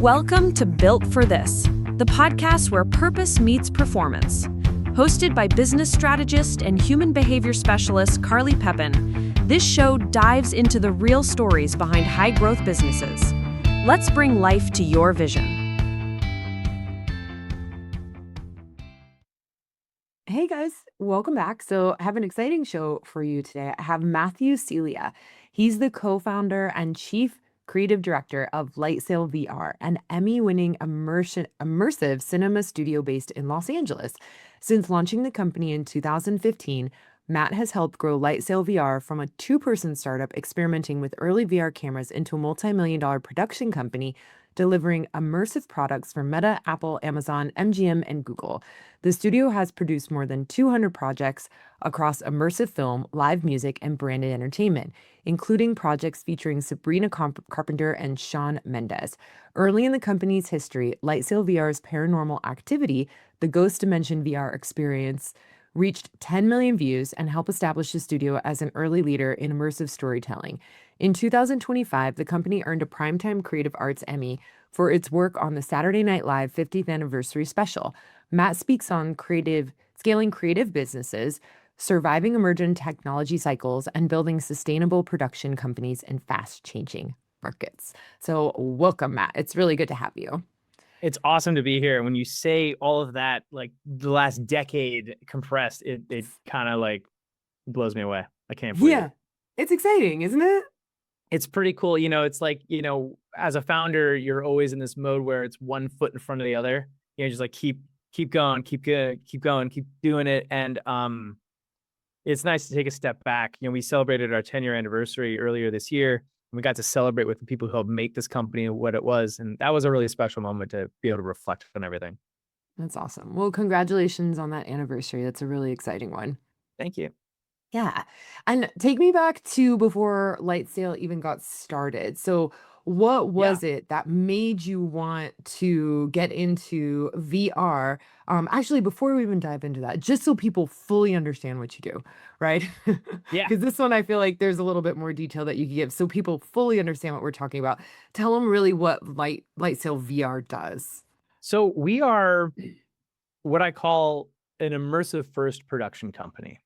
Welcome to Built for This, the podcast where purpose meets performance. Hosted by business strategist and human behavior specialist Carly Pepin, this show dives into the real stories behind high-growth businesses. Let's bring life to your vision. Hey guys, welcome back. So I have an exciting show for you today. I have Matthew Celia. He's the co-founder and chief creative director of LightSail VR, an Emmy-winning immersive cinema studio based in Los Angeles. Since launching the company in 2015, Matt has helped grow LightSail VR from a two-person startup experimenting with early VR cameras into a multi-million-dollar production company delivering immersive products for Meta, Apple, Amazon, MGM, and Google. The studio has produced more than 200 projects across immersive film, live music, and branded entertainment, including projects featuring Sabrina Carpenter and Shawn Mendes. Early in the company's history, LightSail VR's paranormal activity, the Ghost Dimension VR experience, reached 10 million views and helped establish the studio as an early leader in immersive storytelling. In 2025, the company earned a Primetime Creative Arts Emmy for its work on the Saturday Night Live 50th anniversary special. Matt speaks on scaling creative businesses, surviving emergent technology cycles, and building sustainable production companies in fast-changing markets. So welcome, Matt. It's really good to have you. It's awesome to be here. When you say all of that, like the last decade compressed, it kind of like blows me away. I can't believe it. It's exciting, isn't it? It's pretty cool. It's like, as a founder, you're always in this mode where it's one foot in front of the other. Just like keep going, keep going, keep doing it. And it's nice to take a step back. We celebrated our 10-year anniversary earlier this year. We got to celebrate with the people who helped make this company what it was. And that was a really special moment to be able to reflect on everything. That's awesome. Well, congratulations on that anniversary. That's a really exciting one. Thank you. Yeah. And take me back to before LightSail even got started. So what was it that made you want to get into VR? Actually, before we even dive into that, just so people fully understand what you do, right? Yeah. Because this one, I feel like there's a little bit more detail that you can give so people fully understand what we're talking about. Tell them really what LightSail VR does. So we are what I call an immersive first production company.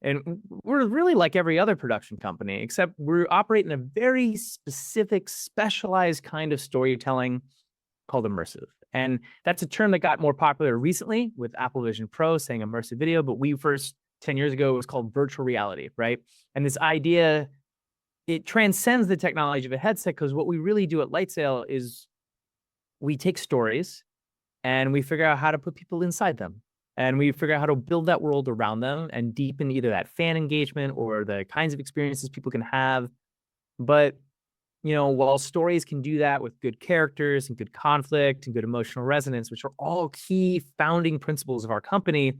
And we're really like every other production company, except we operate in a very specific, specialized kind of storytelling called immersive. And that's a term that got more popular recently with Apple Vision Pro saying immersive video, but we first 10 years ago, it was called virtual reality, right? And this idea, it transcends the technology of a headset because what we really do at LightSail is we take stories and we figure out how to put people inside them. And we figure out how to build that world around them and deepen either that fan engagement or the kinds of experiences people can have. But, while stories can do that with good characters and good conflict and good emotional resonance, which are all key founding principles of our company,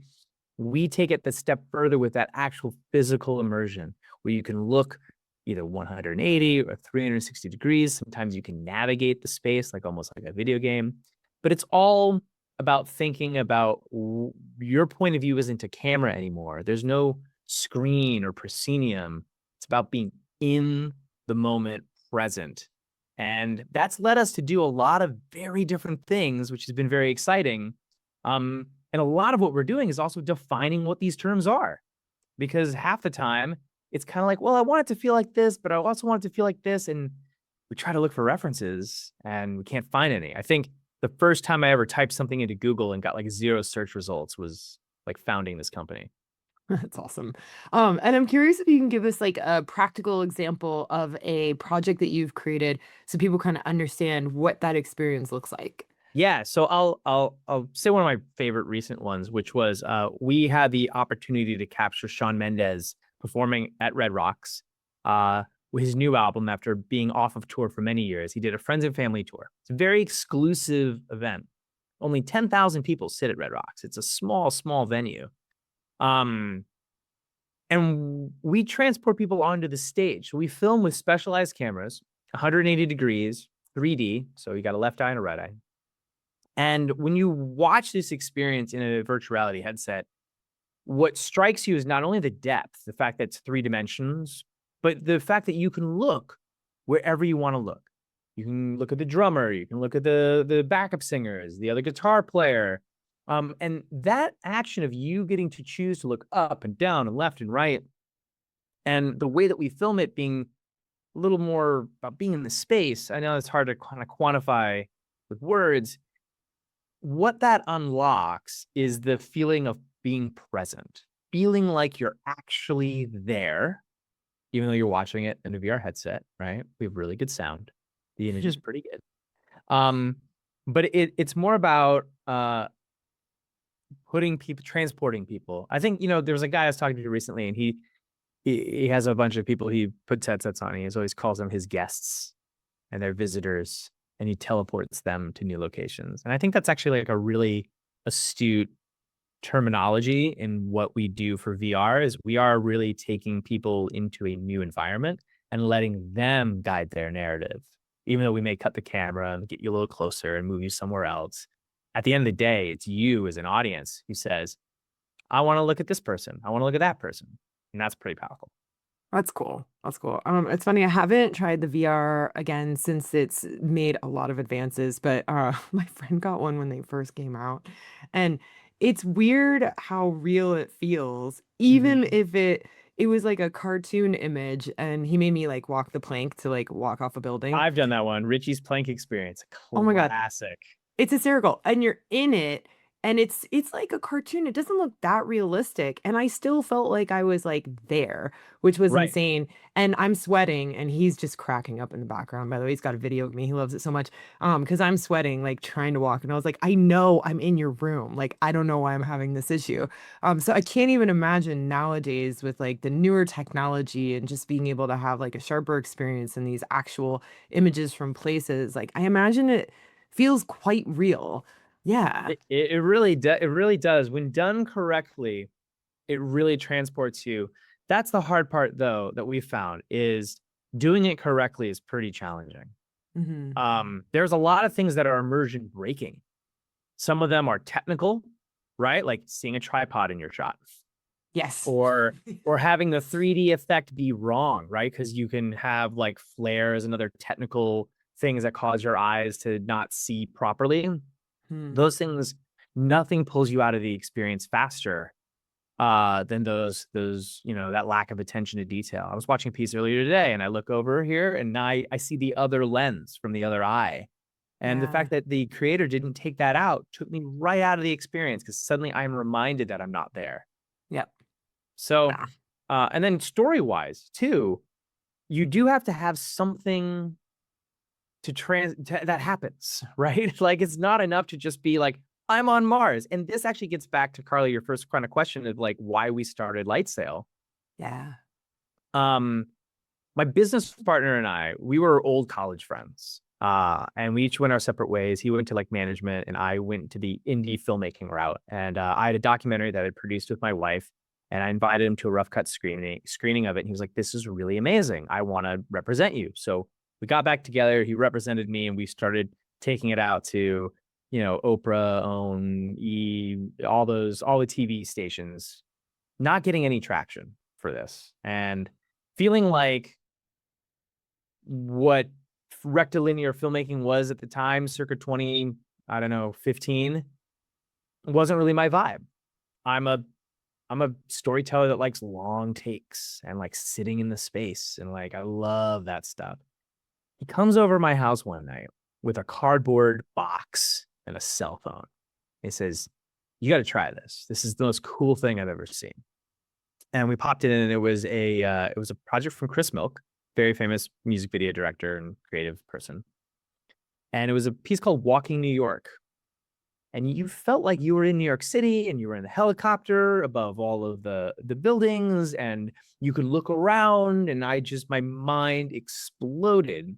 we take it the step further with that actual physical immersion where you can look either 180 or 360 degrees. Sometimes you can navigate the space almost like a video game, but it's all about thinking about your point of view isn't a camera anymore. There's no screen or proscenium. It's about being in the moment, present. And that's led us to do a lot of very different things, which has been very exciting. And a lot of what we're doing is also defining what these terms are. Because half the time, it's kind of like, well, I want it to feel like this, but I also want it to feel like this. And we try to look for references and we can't find any. I think the first time I ever typed something into Google and got 0 search results was founding this company. That's awesome. And I'm curious if you can give us a practical example of a project that you've created so people kind of understand what that experience looks like. Yeah, so I'll say one of my favorite recent ones, which was we had the opportunity to capture Shawn Mendes performing at Red Rocks. With his new album after being off of tour for many years. He did a friends and family tour. It's a very exclusive event. Only 10,000 people sit at Red Rocks. It's a small, small venue. And we transport people onto the stage. We film with specialized cameras, 180 degrees, 3D. So you got a left eye and a right eye. And when you watch this experience in a virtual reality headset, what strikes you is not only the depth, the fact that it's 3 dimensions, but the fact that you can look wherever you want to look. You can look at the drummer, you can look at the backup singers, the other guitar player. And that action of you getting to choose to look up and down and left and right, and the way that we film it being a little more about being in the space. I know it's hard to kind of quantify with words. What that unlocks is the feeling of being present, feeling like you're actually there, even though you're watching it in a VR headset, right? We have really good sound. The image is pretty good. But it's more about transporting people. I think, there was a guy I was talking to recently, and he has a bunch of people he puts headsets on. He always calls them his guests and their visitors, and he teleports them to new locations. And I think that's actually like a really astute terminology in what we do for VR. Is we are really taking people into a new environment and letting them guide their narrative. Even though we may cut the camera and get you a little closer and move you somewhere else, at the end of the day, it's you as an audience who says, I want to look at this person. I want to look at that person. And that's pretty powerful. That's cool. That's cool. It's funny. I haven't tried the VR again since it's made a lot of advances, but my friend got one when they first came out, and it's weird how real it feels, even if it was like a cartoon image, and he made me like walk the plank to like walk off a building. I've done that one. Richie's plank experience. Oh my God. Classic. It's hysterical, and you're in it, and it's like a cartoon. It doesn't look that realistic, and I still felt like I was like there, which was Right. insane. And I'm sweating, and he's just cracking up in the background. By the way, he's got a video of me. He loves it so much. Because I'm sweating, like trying to walk, and I was like, I know I'm in your room. Like, I don't know why I'm having this issue. So I can't even imagine nowadays with like the newer technology and just being able to have like a sharper experience in these actual images from places. Like, I imagine it feels quite real. Yeah. It really does. It really does. When done correctly, it really transports you. That's the hard part, though, that we found is doing it correctly is pretty challenging. There's a lot of things that are immersion breaking. Some of them are technical, right? Like seeing a tripod in your shot. Yes. Or having the 3D effect be wrong, right? Because you can have like flares and other technical things that cause your eyes to not see properly. Those things, nothing pulls you out of the experience faster than those, that lack of attention to detail. I was watching a piece earlier today, and I look over here and I see the other lens from the other eye. And the fact that the creator didn't take that out took me right out of the experience, because suddenly I'm reminded that I'm not there. Yep. So, and then story-wise too, you do have to have something that happens, right? Like, it's not enough to just be like, I'm on Mars. And this actually gets back to, Carly, your first kind of question of like why we started LightSail. Yeah. My business partner and I, we were old college friends. And we each went our separate ways. He went to like management, and I went to the indie filmmaking route. And I had a documentary that I produced with my wife, and I invited him to a rough cut screening of it. And he was like, this is really amazing. I want to represent you. So we got back together. He represented me, and we started taking it out to, Oprah, OWN, all the TV stations, not getting any traction for this, and feeling like what rectilinear filmmaking was at the time, circa 15, wasn't really my vibe. I'm a storyteller that likes long takes and like sitting in the space, and like I love that stuff. He comes over my house one night with a cardboard box and a cell phone. He says, you got to try this. This is the most cool thing I've ever seen. And we popped in, and it was a project from Chris Milk, very famous music video director and creative person. And it was a piece called Walking New York. And you felt like you were in New York City, and you were in a helicopter above all of the buildings, and you could look around, and my mind exploded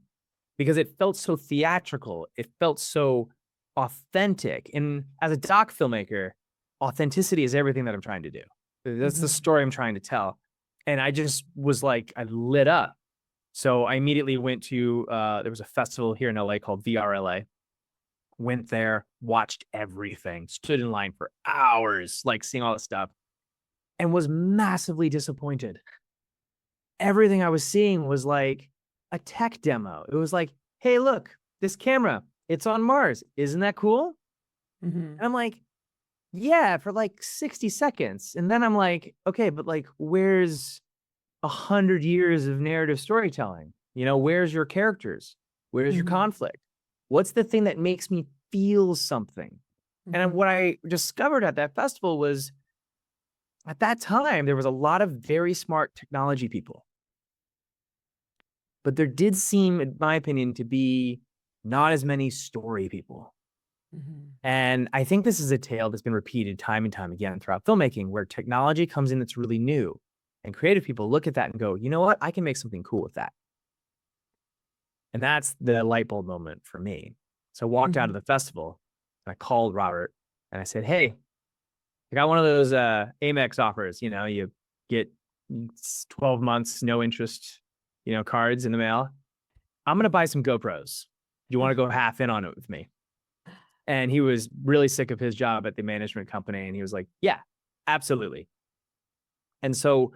because it felt so theatrical. It felt so authentic. And as a doc filmmaker, authenticity is everything that I'm trying to do. That's the story I'm trying to tell. And I just was like, I lit up. So I immediately went to, there was a festival here in LA called VR LA. Went there, watched everything, stood in line for hours, like seeing all this stuff, and was massively disappointed. Everything I was seeing was like a tech demo. It was like hey, look, this camera, it's on Mars. Isn't that cool? Mhm. And I'm like, yeah, for like 60 seconds. And then I'm like, okay, but like, where's 100 years of narrative storytelling? Where's your characters? Where's your Mhm. conflict? What's the thing that makes me feel something? And Mhm. what I discovered at that festival was at that time, there was a lot of very smart technology people, but there did seem, in my opinion, to be not as many story people. Mhm. And I think this is a tale that's been repeated time and time again throughout filmmaking, where technology comes in that's really new, and creative people look at that and go, you know what? I can make something cool with that. And that's the light bulb moment for me. So I walked out of Mhm. the festival and I called Robert and I said, hey, I got one of those Amex offers. You get 12 months, no interest, cards in the mail. I'm going to buy some GoPros. Do you want to go half in on it with me? And he was really sick of his job at the management company. And he was like, yeah, absolutely. And so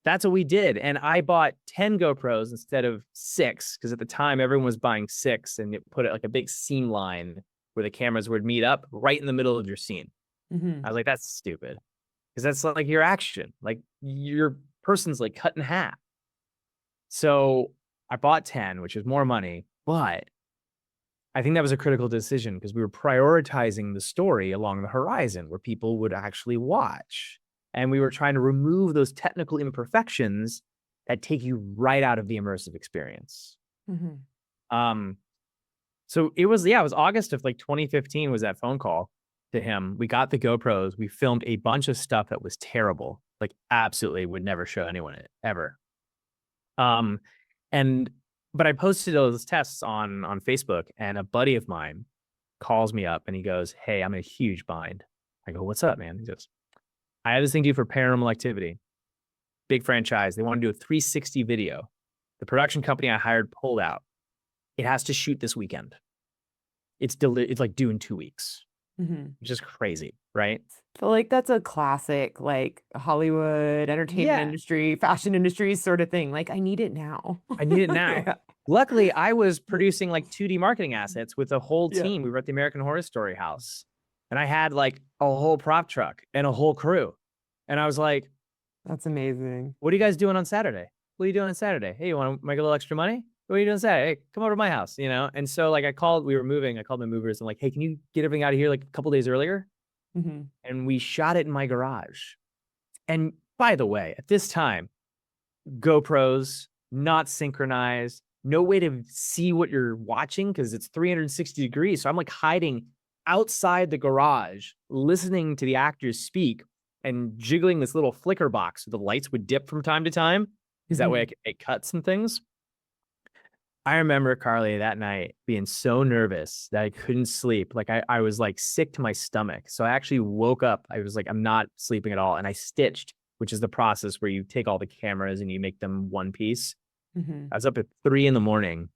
that's what we did. And I bought 10 GoPros instead of 6, because at the time everyone was buying 6, and it put it like a big seam line where the cameras would meet up right in the middle of your scene. Mhm. I was like, that's stupid. Because that's like your action. Like your person's like cut in half. So I bought 10, which is more money, but I think that was a critical decision because we were prioritizing the story along the horizon where people would actually watch. And we were trying to remove those technical imperfections that take you right out of the immersive experience. Mhm. Um, so it was August of like 2015 was that phone call to him. We got the GoPros. We filmed a bunch of stuff that was terrible, like absolutely would never show anyone it ever. Um, and but I posted those tests on Facebook, and a buddy of mine calls me up and he goes, hey, I'm in a huge bind. I go, what's up, man? He goes, I have this thing due for Paranormal Activity, big franchise. They want to do a 360 video. The production company I hired pulled out. It has to shoot this weekend. It's like due in 2 weeks, Mhm. which is crazy, right? Feel like that's a classic, like, Hollywood, entertainment Yeah, industry, fashion industry sort of thing. Like, I need it now. I need it now. Yeah. Luckily, I was producing like 2D marketing assets with a whole Yeah. team. We were at the American Horror Story House, and I had like a whole prop truck and a whole crew. And I was like, That's amazing. what are you guys doing on Saturday? What are you doing on Saturday? Hey, you want to make a little extra money? What are you doing Saturday? Hey, come over to my house, And so like we were moving. I called my movers and like, hey, can you get everything out of here like a couple days earlier? Mhm. And we shot it in my garage. And by the way, at this time, GoPros, not synchronized, no way to see what you're watching because it's 360 degrees. So I'm like hiding outside the garage, listening to the actors speak and jiggling this little flicker box so the lights would dip from time to time. Because that way I Mhm. could make cuts and things. I remember, Carly, that night being so nervous that I couldn't sleep. Like I was like sick to my stomach. So I actually woke up. I was like, I'm not sleeping at all. And I stitched, which is the process where you take all the cameras and you make them one piece. Mhm. I was up at 3 a.m.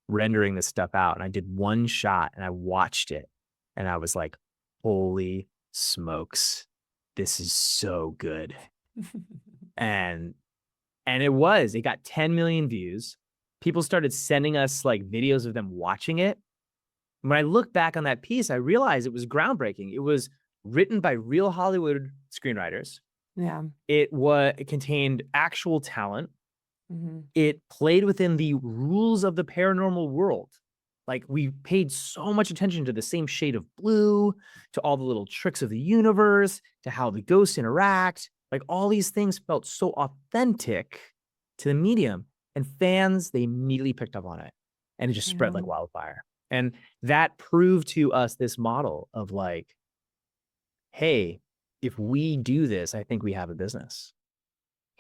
rendering this stuff out. And I did one shot and I watched it. And I was like, holy smokes, this is so good. And it got 10 million views. People started sending us like videos of them watching it. When I look back on that piece, I realized it was groundbreaking. It was written by real Hollywood screenwriters. Yeah. It contained actual talent. Mhm. It played within the rules of the paranormal world. Like we paid so much attention to the same shade of blue, to all the little tricks of the universe, to how the ghosts interact. Like all these things felt so authentic to the medium, and fans, they immediately picked up on it, and it just spread like Yeah. wildfire. And that proved to us this model of like, hey, if we do this, I think we have a business.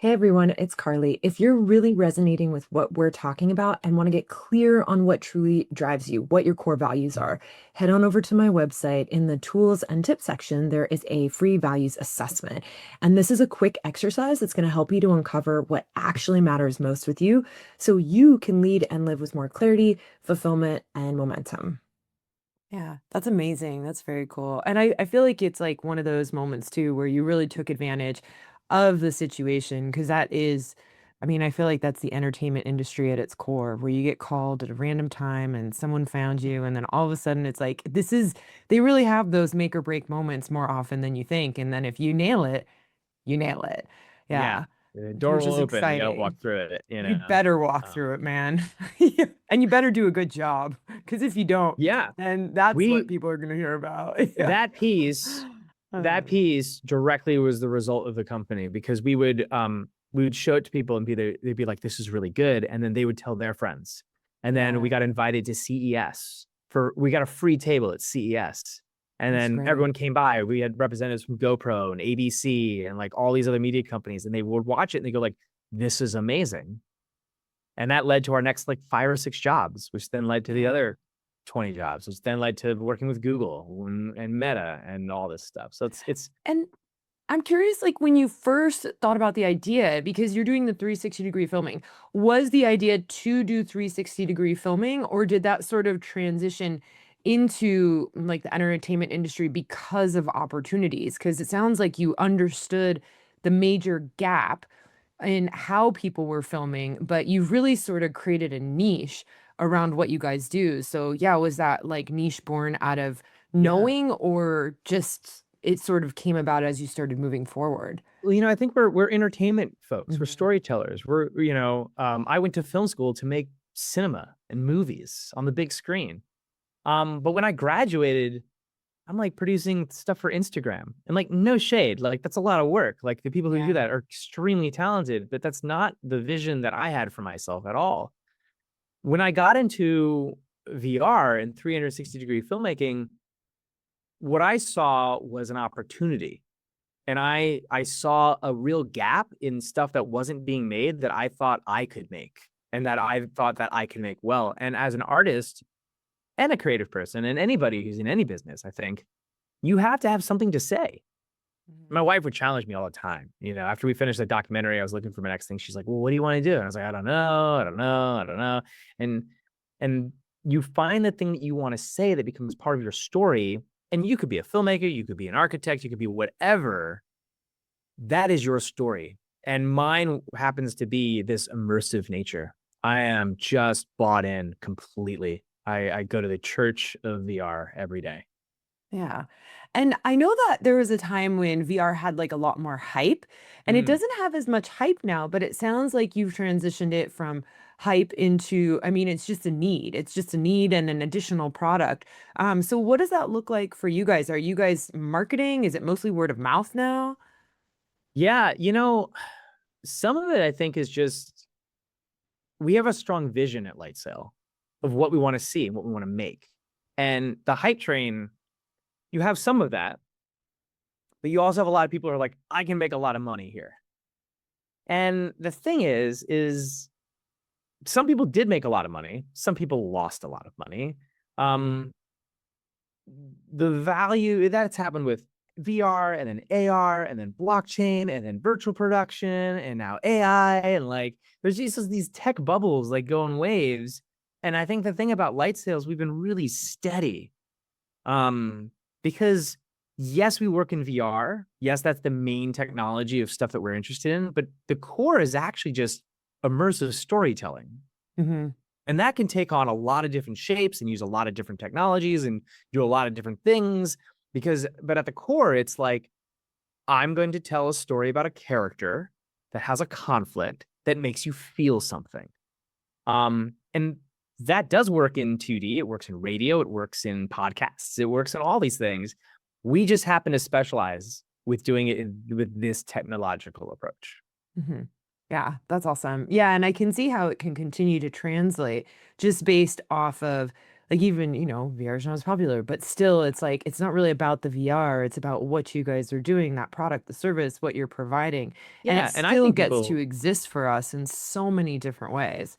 Hey everyone, it's Carly. If you're really resonating with what we're talking about and want to get clear on what truly drives you, what your core values are, head on over to my website. In the tools and tips section, there is a free values assessment. And this is a quick exercise that's going to help you to uncover what actually matters most with you so you can lead and live with more clarity, fulfillment, and momentum. Yeah, that's amazing. That's very cool. And I feel like it's like one of those moments too where you really took advantage of the situation because that is I mean, I feel like that's the entertainment industry at its core, where you get called at a random time and someone found you, and then all of a sudden it's like, they really have those make or break moments more often than you think. And then if you nail it, you nail it. Yeah. Yeah. The door Which will is open. You gotta walk exciting. through it, you You know. better walk Um, through it, man. Yeah. And you better do a good job. Because if you don't, yeah. then that's what We people are going to hear about. Yeah. that piece Uh, that piece directly was the result of the company because we would show it to people and they'd be like, this is really good. And then they would tell their friends. And then we yeah. got invited to CES we got a free table at CES. And That's then great. everyone came by. We had representatives from GoPro and ABC and like all these other media companies. And they would watch it and they go like, this is amazing. And that led to our next like 5 or 6 jobs, which then led to the Yeah. other 20 jobs, which then led to working with Google and Meta and all this stuff. So it's And I'm curious, like when you first thought about the idea, because you're doing the 360-degree filming, was the idea to do 360-degree filming, or did that sort of transition into like the entertainment industry because of opportunities? Because it sounds like you understood the major gap in how people were filming, but you've really sort of created a niche around what you guys do. So yeah, was that like niche born out of yeah. knowing, or just it sort of came about as you started moving forward? Well, I think we're entertainment folks. We're Mhm. storytellers. I went to film school to make cinema and movies on the big screen. But when I graduated, I'm like producing stuff for Instagram and like no shade, like that's a lot of work. Like the people who do Yeah. that are extremely talented, but that's not the vision that I had for myself at all. When I got into VR and 360-degree filmmaking, what I saw was an opportunity. And I saw a real gap in stuff that wasn't being made that I thought I could make and that I thought that I could make well. And as an artist and a creative person and anybody who's in any business, I think you have to have something to say. My Mhm. wife would challenge me all the time. After we finished the documentary, I was looking for my next thing. She's like, "Well, what do you want to do?" And I was like, "I don't know. I don't know. I don't know." And and you find the thing that you want to say that becomes part of your story. And you could be a filmmaker, you could be an architect, you could be whatever. That is your story. And mine happens to be this immersive nature. I am just bought in completely. I go to the church of VR every day. Yeah. And I know that there was a time when VR had like a lot more hype, and it Mm. doesn't have as much hype now, but it sounds like you've transitioned it from hype into, I mean, it's just a need. It's just a need and an additional product. So what does that look like for you guys? Are you guys marketing? Is it mostly word of mouth now? Yeah, some of it I think is just we have a strong vision at LightSail of what we want to see and what we want to make. And the hype train, you have some of that, but you also have a lot of people who are like, I can make a lot of money here. And the thing is some people did make a lot of money. Some people lost a lot of money. Um, the value that's happened with VR and then AR and then blockchain and then virtual production and now AI and like there's just these tech bubbles like go in waves. And I think the thing about light sales, we've been really steady. Because yes, we work in VR. Yes, that's the main technology of stuff that we're interested in, but the core is actually just immersive storytelling. Hmm. And that can take on a lot of different shapes and use a lot of different technologies and do a lot of different things but at the core, it's like, I'm going to tell a story about a character that has a conflict that makes you feel something. And that does work in 2D. It works in radio. It works in podcasts. It works in all these things. We just happen to specialize with doing it with this technological approach. Hmm. Yeah, that's awesome. Yeah, and I can see how it can continue to translate just based off of like even, VR is not as popular, but still it's like it's not really about the VR, it's about what you guys are doing, that product, the service, what you're providing. And it Yeah, and still gets to exist for us in so many different ways.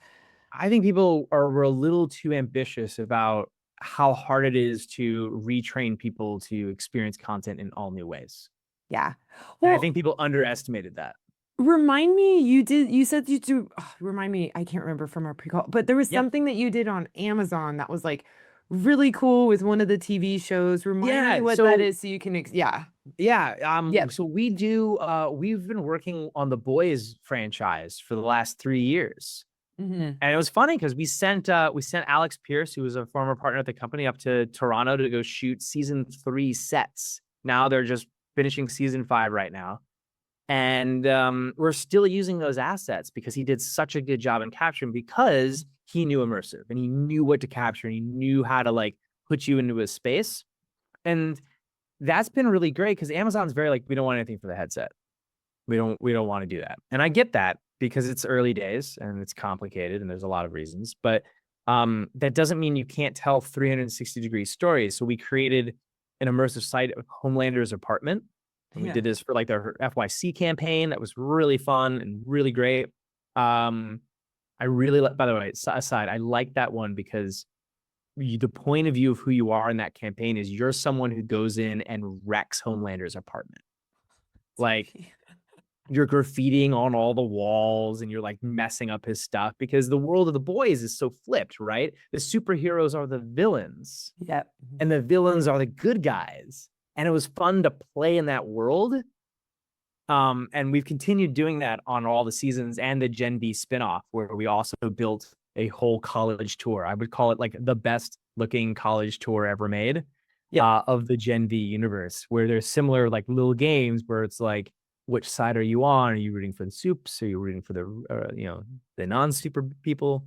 I think people are a little too ambitious about how hard it is to retrain people to experience content in all new ways. Yeah. And I Well, think people underestimated that. remind me, you said you do, remind me, I can't remember from our pre-call, but there was Yeah. something that you did on Amazon that was like really cool with one of the TV shows. Remind me Yeah, what that is so you can, yeah. Yep. so we've been working on the Boys franchise for the last 3 years. Hmm. And it was funny because we sent Alex Pierce, who was a former partner at the company, up to Toronto to go shoot season 3 sets. Now they're just finishing season 5 right now. And we're still using those assets because he did such a good job in capturing, because he knew immersive and he knew what to capture and he knew how to like put you into a space. And that's been really great because Amazon's very like, we don't want anything for the headset. We don't want to do that. And I get that because it's early days and it's complicated and there's a lot of reasons, but that doesn't mean you can't tell 360-degree stories. So we created an immersive site of Homelander's apartment. And we Yeah. did this for like their FYC campaign. That was really fun and really great. I really like, by the way, aside, I like that one because the point of view of who you are in that campaign is you're someone who goes in and wrecks Homelander's apartment. Like, you're graffitiing on all the walls and you're like messing up his stuff because the world of the Boys is so flipped, right? The superheroes are the villains Yep. and the villains are the good guys. And it was fun to play in that world. And we've continued doing that on all the seasons and the Gen V spinoff, where we also built a whole college tour. I would call it like the best looking college tour ever made. Yep. Of the Gen V universe, where there's similar like little games where it's like, which side are you on? Are you rooting for the soups? Are you rooting for the the non-super people?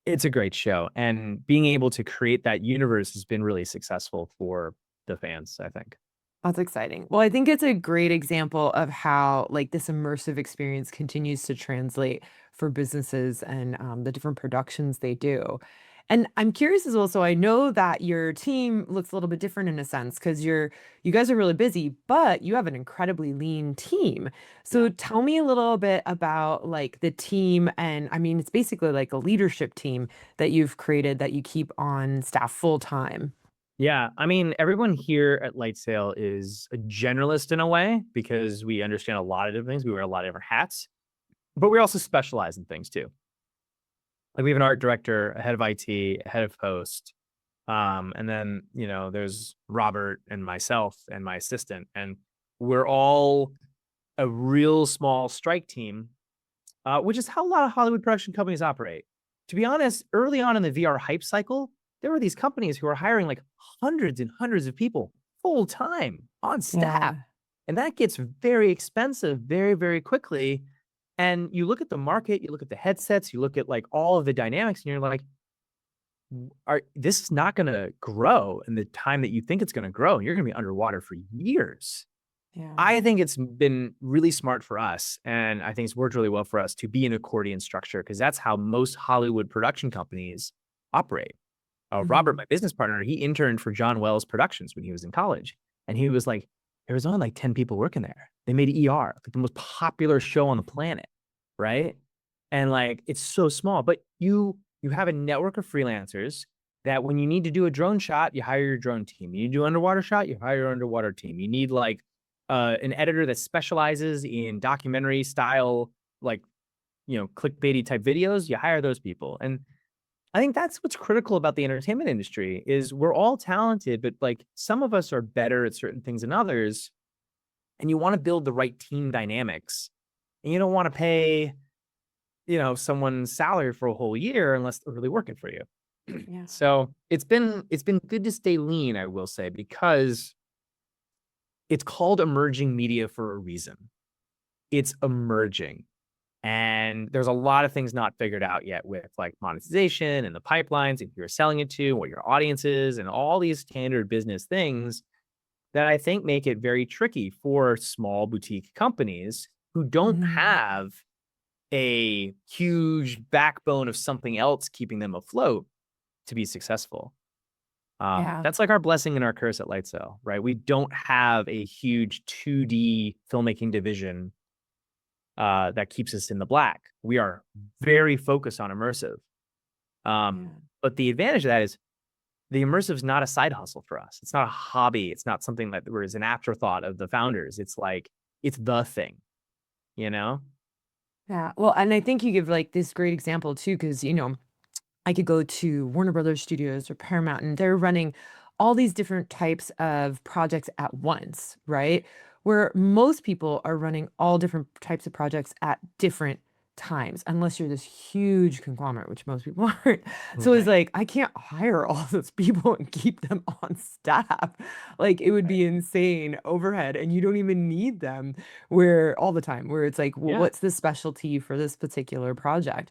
It's a great show, and being able to create that universe has been really successful for the fans, I think. That's exciting. Well, I think it's a great example of how like this immersive experience continues to translate for businesses and the different productions they do. And I'm curious as well. So I know that your team looks a little bit different in a sense because you guys are really busy, but you have an incredibly lean team. So Yeah. tell me a little bit about like the team, and I mean it's basically like a leadership team that you've created that you keep on staff full time. Yeah, I mean, everyone here at LightSail is a generalist in a way because we understand a lot of different things. We wear a lot of different hats, but we also specialize in things too. Like we have an art director, a head of IT, a head of post, and then there's Robert and myself and my assistant, and we're all a real small strike team, which is how a lot of Hollywood production companies operate. To be honest, early on in the VR hype cycle, there were these companies who were hiring like hundreds and hundreds of people full time on staff. Yeah. And that gets very expensive very, very quickly. And you look at the market, you look at the headsets, you look at like all of the dynamics, and you're like, this is not going to grow in the time that you think it's going to grow. You're going to be underwater for years. Yeah. I think it's been really smart for us, and I think it's worked really well for us to be an accordion structure because that's how most Hollywood production companies operate. Robert, my business partner, he interned for John Wells Productions when he was in college, and he was like, there was only like 10 people working there. They made ER, like the most popular show on the planet, right? And like it's so small, but you have a network of freelancers that when you need to do a drone shot, you hire your drone team. You need to do underwater shot, you hire your underwater team. You need like an editor that specializes in documentary style, like clickbaity type videos. You hire those people, and I think that's what's critical about the entertainment industry is we're all talented, but like some of us are better at certain things than others. And you want to build the right team dynamics. And you don't want to pay, someone's salary for a whole year unless they're really working for you. Yeah. So it's been good to stay lean, I will say, because it's called emerging media for a reason. It's emerging. And there's a lot of things not figured out yet with like monetization and the pipelines, and who you're selling it to, what your audience is, and all these standard business things that I think make it very tricky for small boutique companies who don't Mhm. have a huge backbone of something else keeping them afloat to be successful. Yeah. That's like our blessing and our curse at LightSail, right? We don't have a huge 2D filmmaking division that keeps us in the black. We are very focused on immersive. But the advantage of that is the immersive is not a side hustle for us. It's not a hobby. It's not something that was an afterthought of the founders. It's like, it's the thing, you know? Yeah. Well, and I think you give like this great example too, because, I could go to Warner Brothers Studios or Paramount, and they're running all these different types of projects at once, right? Where most people are running all different types of projects at different times, unless you're this huge conglomerate, which most people aren't. So it's Right. like, I can't hire all those people and keep them on staff. Like, it would Right. be insane overhead, and you don't even need them where all the time, where it's like, well, Yeah. what's the specialty for this particular project?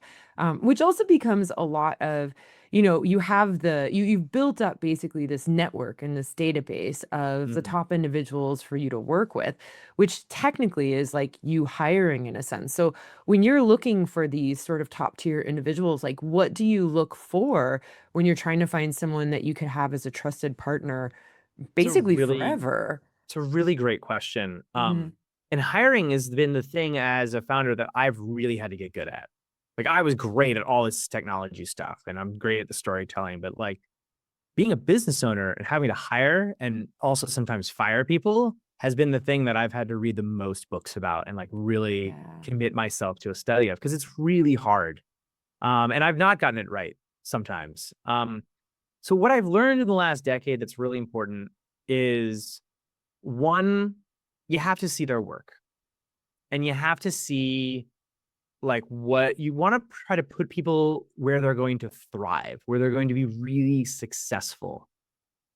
Which also becomes a lot of, you have you've built up basically this network and this database of the Mhm. top individuals for you to work with, which technically is like you hiring in a sense. So when you're looking for these sort of top tier individuals, like what do you look for when you're trying to find someone that you could have as a trusted partner It's a basically really forever? it's a really great question. Hmm. And hiring has been the thing as a founder that I've really had to get good at. Like I was great at all this technology stuff and I'm great at the storytelling, but like being a business owner and having to hire and also sometimes fire people has been the thing that I've had to read the most books about and like really Yeah. commit myself to a study of because it's really hard. And I've not gotten it right sometimes. So what I've learned in the last decade that's really important is one, you have to see their work and you have to see like what you want to try to put people where they're going to thrive, where they're going to be really successful.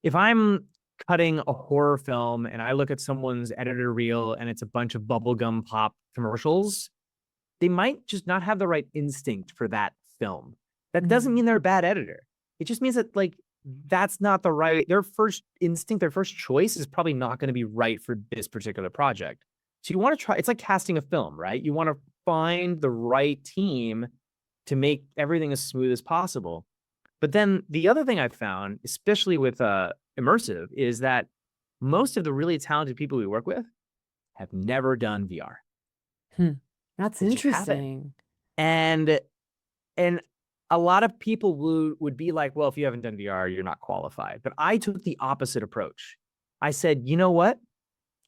If I'm cutting a horror film and I look at someone's editor reel and it's a bunch of bubblegum pop commercials, they might just not have the right instinct for that film. That doesn't Mhm. mean they're a bad editor. It just means that like that's not the right their first instinct, their first choice is probably not going to be right for this particular project. So you want to try it's like casting a film, right? You want to find the right team to make everything as smooth as possible. But then the other thing I've found, especially with immersive, is that most of the really talented people we work with have never done VR. Hmm. That's They just haven't. interesting. And and a lot of people would be like, well, if you haven't done VR, you're not qualified. But I took the opposite approach. I said, you know what?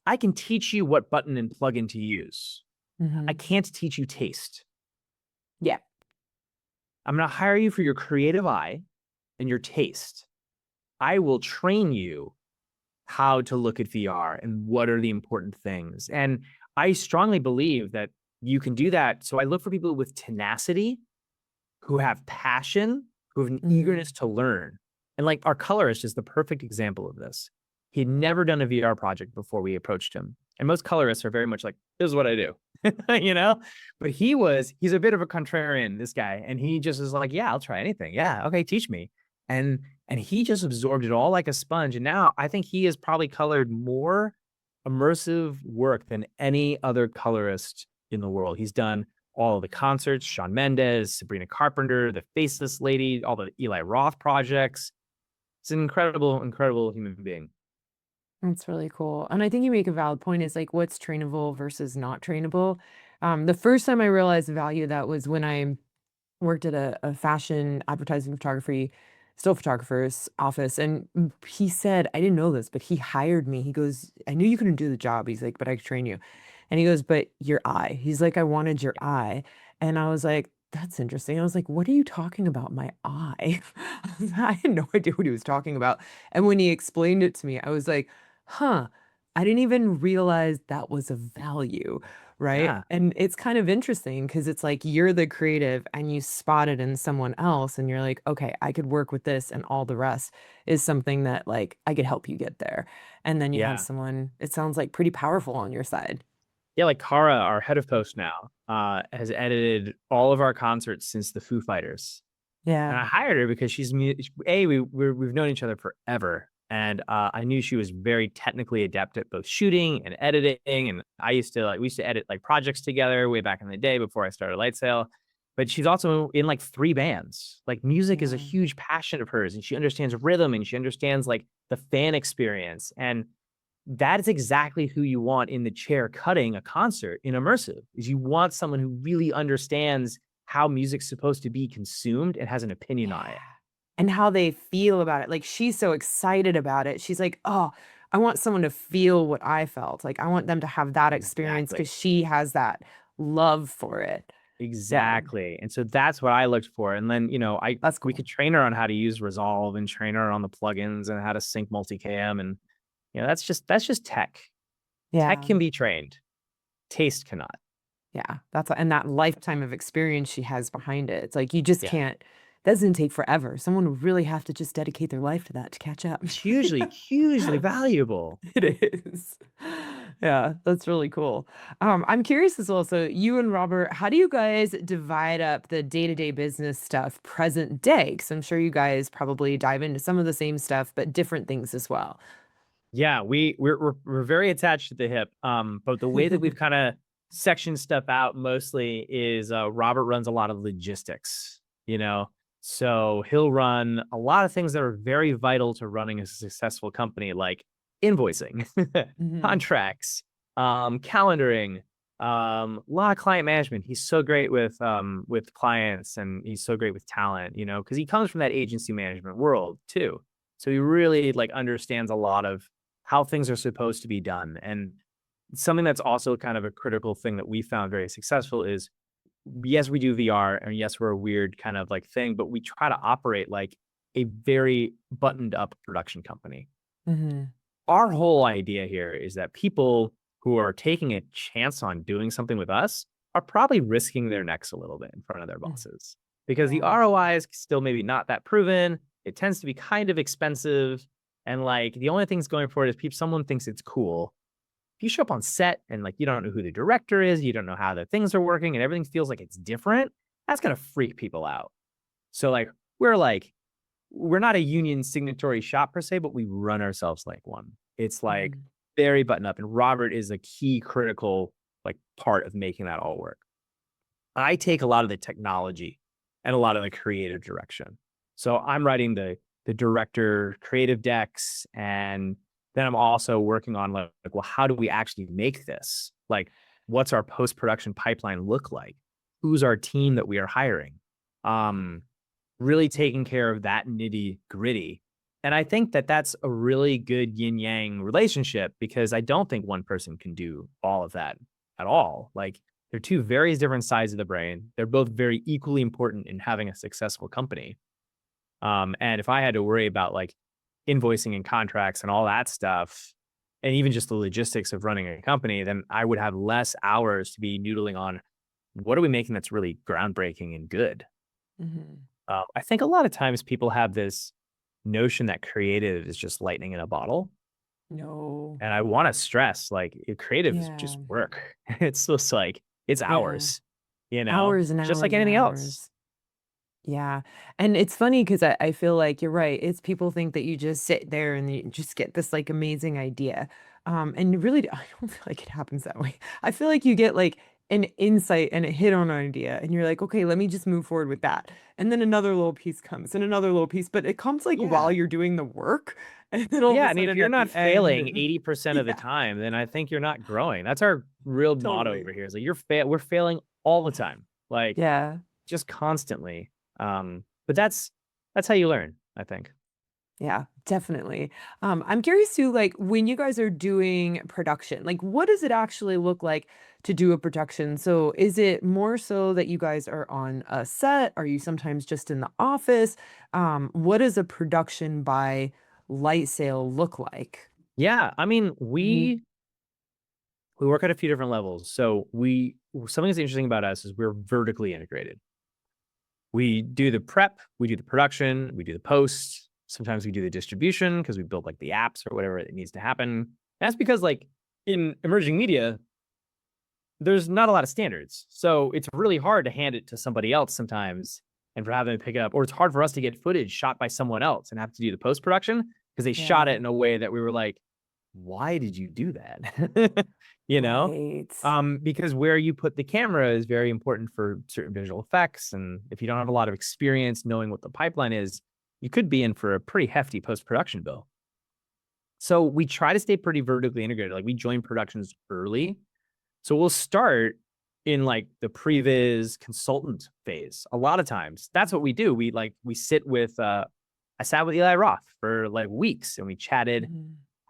I can teach you what button and plugin to use. I Hmm. can't teach you taste. Yeah. I'm going to hire you for your creative eye and your taste. I will train you how to look at VR and what are the important things. And I strongly believe that you can do that. So I look for people with tenacity, who have passion, who have an Mm. eagerness to learn. And like our colorist is the perfect example of this. He had never done a VR project before we approached him. And most colorists are very much like, this is what I do, you know? But he's a bit of a contrarian, this guy. And he just is like, yeah, I'll try anything. Yeah. Okay. Teach me. And, and he just absorbed it all like a sponge. And now I think he has probably colored more immersive work than any other colorist in the world. He's done all of the concerts, Shawn Mendes, Sabrina Carpenter, the Faceless Lady, all the Eli Roth projects. It's an incredible, incredible human being. That's really cool. And I think you make a valid point is like what's trainable versus not trainable. The first time I realized the value of that was when I worked at a fashion advertising photography, still photographer's office. And he said, I didn't know this, but he hired me. He goes, I knew you couldn't do the job. He's like, but I could train you. And he goes, but your eye. He's like, I wanted your eye. And I was like, that's interesting. I was like, what are you talking about? My eye? I had no idea what he was talking about. And when he explained it to me, I was like, huh, I didn't even realize that was a value. Right. Yeah. And it's kind of interesting because it's like you're the creative and you spot it in someone else and you're like, okay, I could work with this and all the rest is something that like I could help you get there. And then you have Yeah. someone, it sounds like pretty powerful on your side. Yeah. Like Kara, our head of post now, has edited all of our concerts since the Foo Fighters. Yeah. And I hired her because we've known each other forever. And I knew she was very technically adept at both shooting and editing. And we used to edit like projects together way back in the day before I started LightSail. But she's also in like 3 bands. Like music is a Yeah. huge passion of hers, and she understands rhythm and she understands like the fan experience. And that is exactly who you want in the chair cutting a concert in immersive. Is you want someone who really understands how music's supposed to be consumed and has an opinion on Yeah. it. And how they feel about it. Like she's so excited about it. She's like, oh, I want someone to feel what I felt. Like I want them to have that experience Exactly. because she has that love for it. Exactly. And so that's what I looked for. And then, That's cool. we could train her on how to use Resolve and train her on the plugins and how to sync multicam. And, that's just tech. Tech Yeah. can be trained. Taste cannot. Yeah. And that lifetime of experience she has behind it. It's like you just Yeah. can't, doesn't take forever. Someone would really have to just dedicate their life to that to catch up. It's hugely valuable. It is. Yeah, that's really cool. I'm curious as well. So you and Robert, how do you guys divide up the day-to-day business stuff present day? Because I'm sure you guys probably dive into some of the same stuff, but different things as well. Yeah, we're very attached to the hip. But the way that we've kind of sectioned stuff out mostly is Robert runs a lot of logistics, So he'll run a lot of things that are very vital to running a successful company, like invoicing, contracts, calendaring, a lot of client management. He's so great with clients, and he's so great with talent, because he comes from that agency management world too. So he really understands a lot of how things are supposed to be done. And something that's also kind of a critical thing that we found very successful is, yes, we do VR, and yes, we're a weird kind of thing, but we try to operate like a very buttoned up production company. Our whole idea here is that people who are taking a chance on doing something with us are probably risking their necks a little bit in front of their bosses, because the ROI is still maybe not that proven. It tends to be kind of expensive. And the only things going for it is someone thinks it's cool. If you show up on set and you don't know who the director is, you don't know how the things are working, and everything feels like it's different, that's going to freak people out. So we're not a union signatory shop per se, but we run ourselves like one. It's very buttoned up, and Robert is a key critical part of making that all work. I take a lot of the technology and a lot of the creative direction. So I'm writing the director creative decks, and then I'm also working on well, how do we actually make this? What's our post-production pipeline look like? Who's our team that we are hiring? Really taking care of that nitty-gritty. And I think that that's a really good yin-yang relationship, because I don't think one person can do all of that at all. They're two very different sides of the brain. They're both very equally important in having a successful company. And if I had to worry about invoicing and contracts and all that stuff, and even just the logistics of running a company, then I would have less hours to be noodling on what are we making that's really groundbreaking and good. I think a lot of times people have this notion that creative is just lightning in a bottle. No. And I want to stress, creative is just work. It's just it's hours, Hours and hours, just like anything else. Yeah. And it's funny because I feel like you're right. It's people think that you just sit there and you just get this amazing idea. And really, I don't feel like it happens that way. I feel like you get an insight and a hit on an idea, and you're like, okay, let me just move forward with that. And then another little piece comes and another little piece, but it comes while you're doing the work. And then all of a and if sudden you're at not the failing end, 80% of the time, then I think you're not growing. That's our real motto over here. Is we're failing all the time. yeah. Just constantly. But that's how you learn, I think. Yeah, definitely. I'm curious too, when you guys are doing production, what does it actually look like to do a production? So is it more so that you guys are on a set? Are you sometimes just in the office? What does a production by LightSail look like? Yeah, I mean, we work at a few different levels. So something that's interesting about us is we're vertically integrated. We do the prep, we do the production, we do the post. Sometimes we do the distribution because we build the apps or whatever it needs to happen. That's because in emerging media, there's not a lot of standards. So it's really hard to hand it to somebody else sometimes and for having them pick it up. Or it's hard for us to get footage shot by someone else and have to do the post-production because they shot it in a way that we were like, why did you do that? Right. Because where you put the camera is very important for certain visual effects. And if you don't have a lot of experience knowing what the pipeline is, you could be in for a pretty hefty post-production bill. So we try to stay pretty vertically integrated. We join productions early. So we'll start in the previs consultant phase. A lot of times that's what we do. We sit with, I sat with Eli Roth for weeks, and we chatted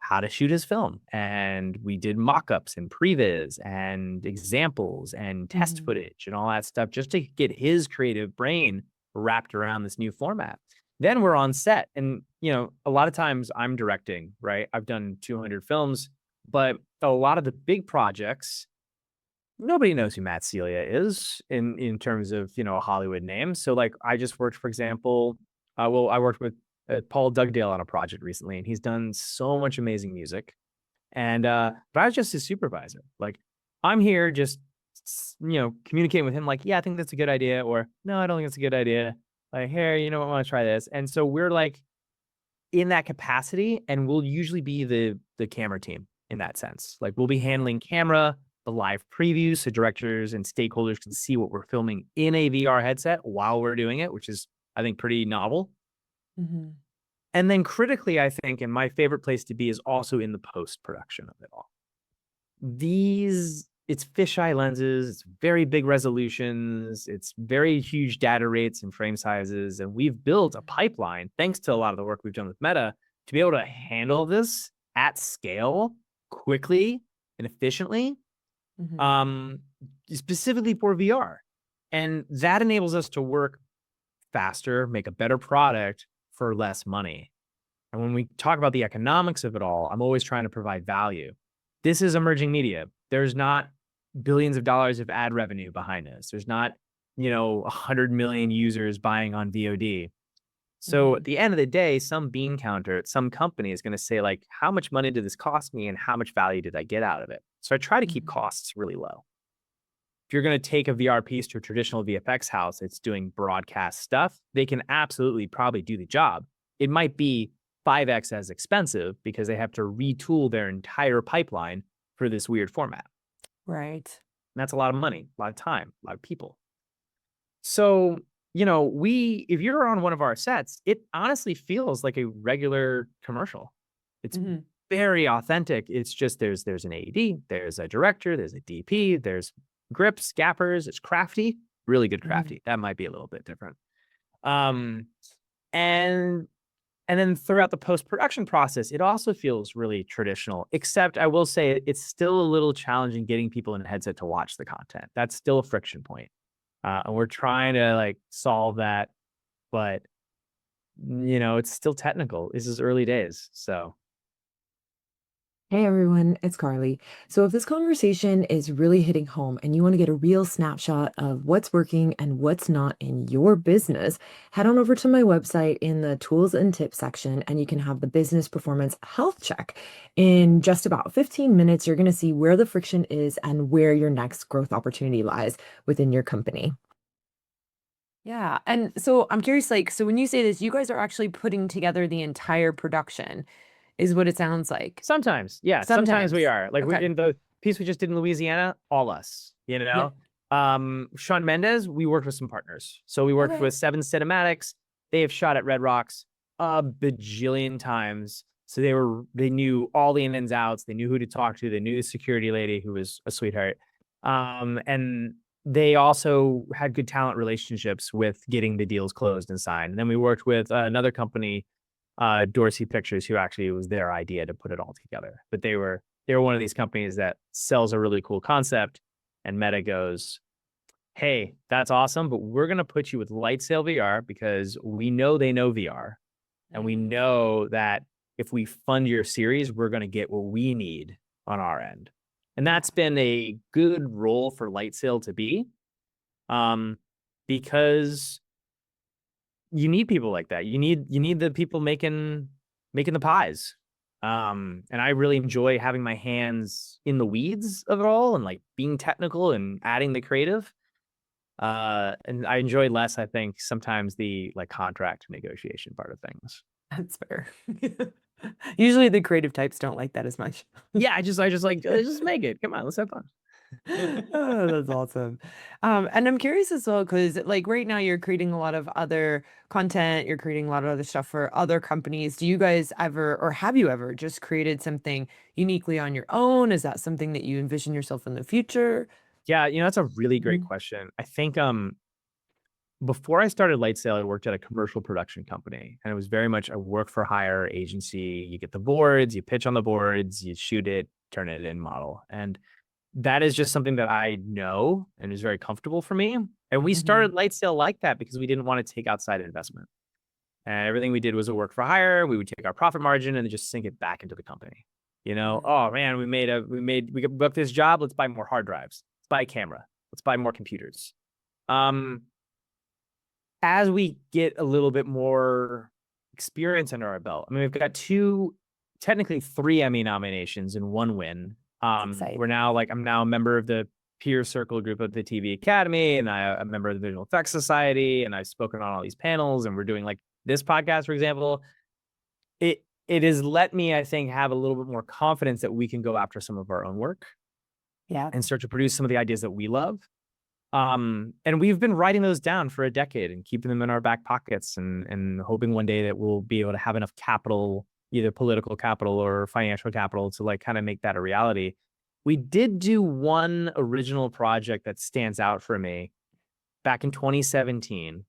how to shoot his film. And we did mock-ups and previs and examples and test Mhm. footage and all that stuff just to get his creative brain wrapped around this new format. Then we're on set, and a lot of times I'm directing, right? I've done 200 films, but a lot of the big projects, nobody knows who Matt Celia is in terms of a Hollywood name. So like I just worked, for example, I worked with Paul Dugdale on a project recently, and he's done so much amazing music. And but I was just his supervisor. Like I'm here just communicating with him, like, yeah, I think that's a good idea, or no, I don't think it's a good idea. Like, here, I want to try this. And so we're like in that capacity, and we'll usually be the camera team in that sense. Like we'll be handling camera, the live previews, so directors and stakeholders can see what we're filming in a VR headset while we're doing it, which is, I think, pretty novel. Mhm. And then critically, I think, and my favorite place to be is also in the post-production of it all. It's fisheye lenses, it's very big resolutions, it's very huge data rates and frame sizes. And we've built a pipeline, thanks to a lot of the work we've done with Meta, to be able to handle this at scale quickly and efficiently, Mhm. specifically for VR. And that enables us to work faster, make a better product for less money. And when we talk about the economics of it all, I'm always trying to provide value. This is emerging media. There's not billions of dollars of ad revenue behind this. There's not, 100 million users buying on VOD. So at Mhm. the end of the day, some bean counter at some company is going to say, like, how much money did this cost me and how much value did I get out of it? So I try to keep Mhm. costs really low. If you're going to take a VR piece to a traditional VFX house that's doing broadcast stuff, they can absolutely probably do the job. It might be 5x as expensive because they have to retool their entire pipeline for this weird format. Right. And that's a lot of money, a lot of time, a lot of people. So, if you're on one of our sets, it honestly feels like a regular commercial. It's Mhm. very authentic. It's just there's an AED, there's a director, there's a DP, there's grips, gappers, it's crafty, really good Mhm. crafty. That might be a little bit different. Um, and and then throughout the post-production process, it also feels really traditional, except I will say it's still a little challenging getting people in a headset to watch the content. That's still a friction point. And we're trying to like solve that, but it's still technical. This is early days. So Hey everyone, it's Carly. So, if this conversation is really hitting home and you want to get a real snapshot of what's working and what's not in your business, head on over to my website in the tools and tips section and you can have the business performance health check. In just about 15 minutes, you're going to see where the friction is and where your next growth opportunity lies within your company. Yeah. And so I'm curious, like, so when you say this, you guys are actually putting together the entire production, is what it sounds like. sometimes, yeah, sometimes we Sometimes. are like Okay. in the piece we just did in Louisiana, all us, Yeah. Sean Mendez, we worked with some partners. So we worked Okay. with Seven Cinematics. They have shot at Red Rocks a bajillion times. So they knew all the ins and outs. They knew who to talk to. They knew the security lady who was a sweetheart. And they also had good talent relationships with getting the deals closed and signed. And then we worked with another company, Dorsey Pictures, who actually was their idea to put it all together. But they were one of these companies that sells a really cool concept, and Meta goes, "Hey, that's awesome, but we're gonna put you with LightSail VR because we know they know VR, and we Mhm. know that if we fund your series, we're gonna get what we need on our end." And Yeah. that's been a good role for LightSail to be, um, because you need people like that. You need the people making the pies. And I really enjoy having my hands in the weeds of it all and like being technical and adding the creative. And I enjoy less, I think, sometimes the like contract negotiation part of things. That's fair. Usually the creative types don't like that as much. Yeah, I just like just make it. Come on, let's have fun. Oh, that's awesome. And I'm curious as well, because like right now you're creating a lot of other content, you're creating a lot of other stuff for other companies. Do you guys ever, or have you ever just created something uniquely on your own? Is that something that you envision yourself in the future? Yeah, that's a really great Mhm. question. I think before I started LightSail, I worked at a commercial production company, and it was very much a work for hire agency. You get the boards, you pitch on the boards, you shoot it, turn it in model. And that is just something that I know and is very comfortable for me. And we started LightSail like that because we didn't want to take outside investment. And everything we did was a work for hire. We would take our profit margin and just sink it back into the company. Oh man, we booked this job. Let's buy more hard drives. Let's buy a camera. Let's buy more computers. As we get a little bit more experience under our belt, I mean, we've got technically three Emmy nominations and one win. I'm now a member of the peer circle group of the TV Academy, and I'm a member of the Visual Effects Society, and I've spoken on all these panels, and we're doing like this podcast, for example. It has let me, I think, have a little bit more confidence that we can go after some of our own work, and start to produce some of the ideas that we love. And we've been writing those down for a decade and keeping them in our back pockets, and hoping one day that we'll be able to have enough capital, either political capital or financial capital, to like kind of make that a reality. We did do one original project that stands out for me back in 2017.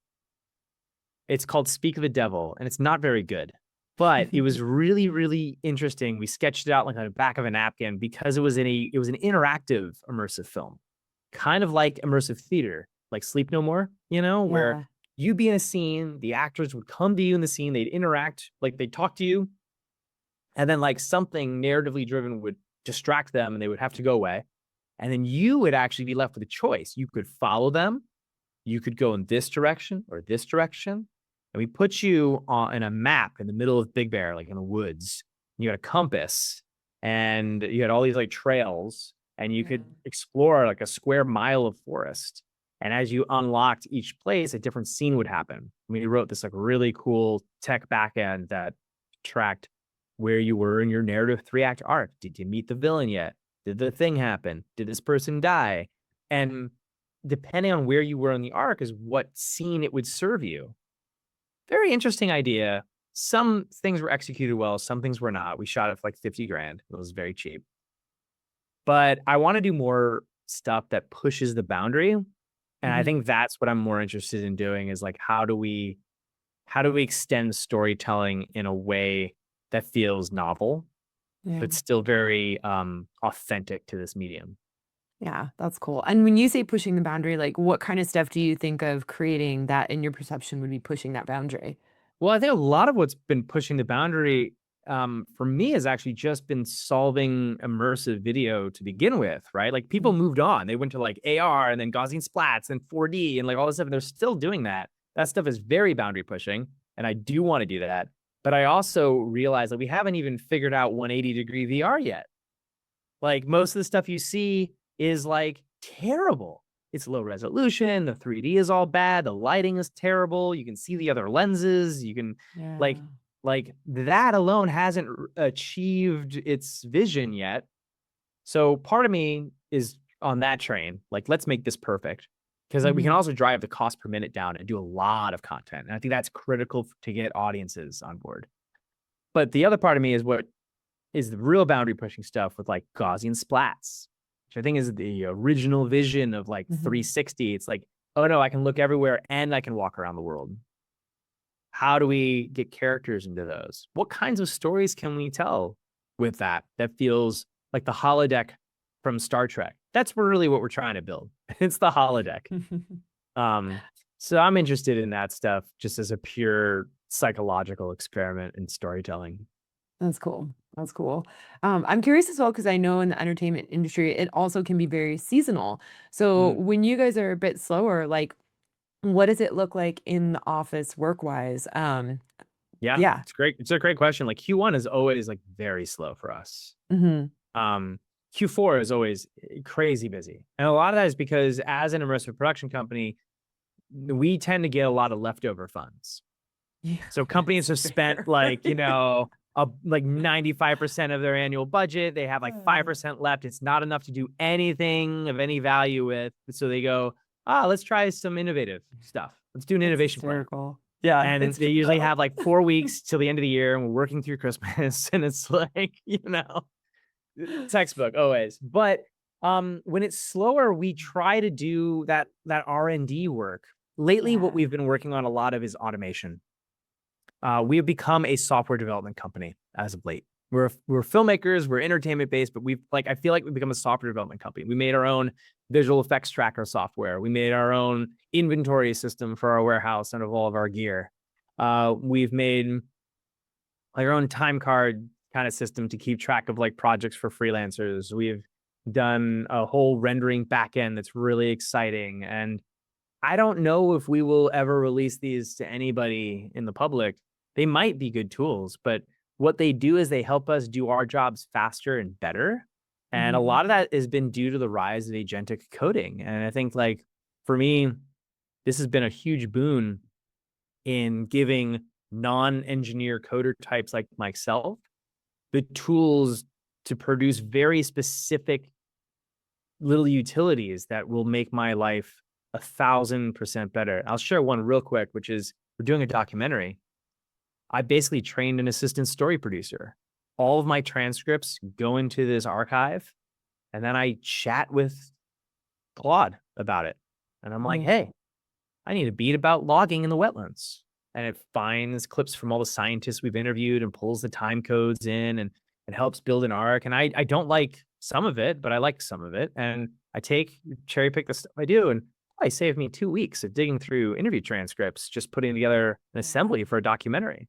It's called Speak of the Devil, and it's not very good, but it was really, really interesting. We sketched it out like on the back of a napkin because it was an interactive immersive film, kind of like immersive theater, like Sleep No More, where you'd be in a scene, the actors would come to you in the scene, they'd interact, like they'd talk to you, and then like something narratively driven would distract them and they would have to go away. And then you would actually be left with a choice. You could follow them. You could go in this direction or this direction. And we put you in a map in the middle of Big Bear, like in the woods. You had a compass and you had all these like trails, and you could explore like a square mile of forest. And as you unlocked each place, a different scene would happen. We wrote this like really cool tech backend that tracked where you were in your narrative 3-act arc. Did you meet the villain yet? Did the thing happen? Did this person die? And depending on where you were in the arc is what scene it would serve you. Very interesting idea. Some things were executed well, some things were not. We shot it for like 50 grand. It was very cheap. But I want to do more stuff that pushes the boundary. And I think that's what I'm more interested in doing, is like, how do we extend storytelling in a way that feels novel, but still very authentic to this medium. Yeah, that's cool. And when you say pushing the boundary, like what kind of stuff do you think of creating that in your perception would be pushing that boundary? Well, I think a lot of what's been pushing the boundary for me has actually just been solving immersive video to begin with, right? Like people moved on. They went to like AR and then Gaussian splats and 4D and like all this stuff, and they're still doing that. That stuff is very boundary pushing, and I do want to do that. But I also realize that we haven't even figured out 180-degree VR yet. Like most of the stuff you see is like terrible. It's low resolution. The 3D is all bad. The lighting is terrible. You can see the other lenses. You can like that alone hasn't achieved its vision yet. So part of me is on that train. Like, let's make this perfect. Because we can also drive the cost per minute down and do a lot of content. And I think that's critical to get audiences on board. But the other part of me is what is the real boundary pushing stuff with like Gaussian splats, which I think is the original vision of like 360. It's like, oh no, I can look everywhere and I can walk around the world. How do we get characters into those? What kinds of stories can we tell with that feels like the holodeck from Star Trek? That's really what we're trying to build. It's the holodeck. So I'm interested in that stuff just as a pure psychological experiment in storytelling. That's cool. That's cool. I'm curious as well, because I know in the entertainment industry, it also can be very seasonal. So when you guys are a bit slower, like what does it look like in the office work-wise? Yeah, it's great. It's a great question. Like Q1 is always like very slow for us. Q4 is always crazy busy. And a lot of that is because as an immersive production company, we tend to get a lot of leftover funds. So companies have spent like, like 95% of their annual budget. They have like 5% left. It's not enough to do anything of any value with. So they go, let's try some innovative stuff. Let's do an innovation plan. Yeah. And they usually have like 4 weeks till the end of the year, and we're working through Christmas. And it's like, textbook always. But when it's slower, we try to do that R&D work lately, what Yeah. we've been working on a lot of is automation. We have become a software development company as of late. We're filmmakers, we're entertainment based, but I feel like we've become a software development company. We made our own visual effects tracker software. We made our own inventory system for our warehouse and of all of our gear. We've made our own time card kind of system to keep track of like projects for freelancers. We've done a whole rendering backend that's really exciting. And I don't know if we will ever release these to anybody in the public. They might be good tools, but what they do is they help us do our jobs faster and better. And a Mhm. lot of that has been due to the rise of agentic coding. And I think like for me, this has been a huge boon in giving non-engineer coder types like myself the tools to produce very specific little utilities that will make my life 1,000% better. I'll share one real quick, which is we're doing a documentary. I basically trained an assistant story producer. All of my transcripts go into this archive, and then I chat with Claude about it. And I'm like, Mm. hey, I need a beat about logging in the wetlands. And it finds clips from all the scientists we've interviewed and pulls the time codes in and it helps build an arc. And I don't like some of it, but I like some of it. And I cherry pick the stuff I do. And I saved me 2 weeks of digging through interview transcripts, just putting together an assembly for a documentary.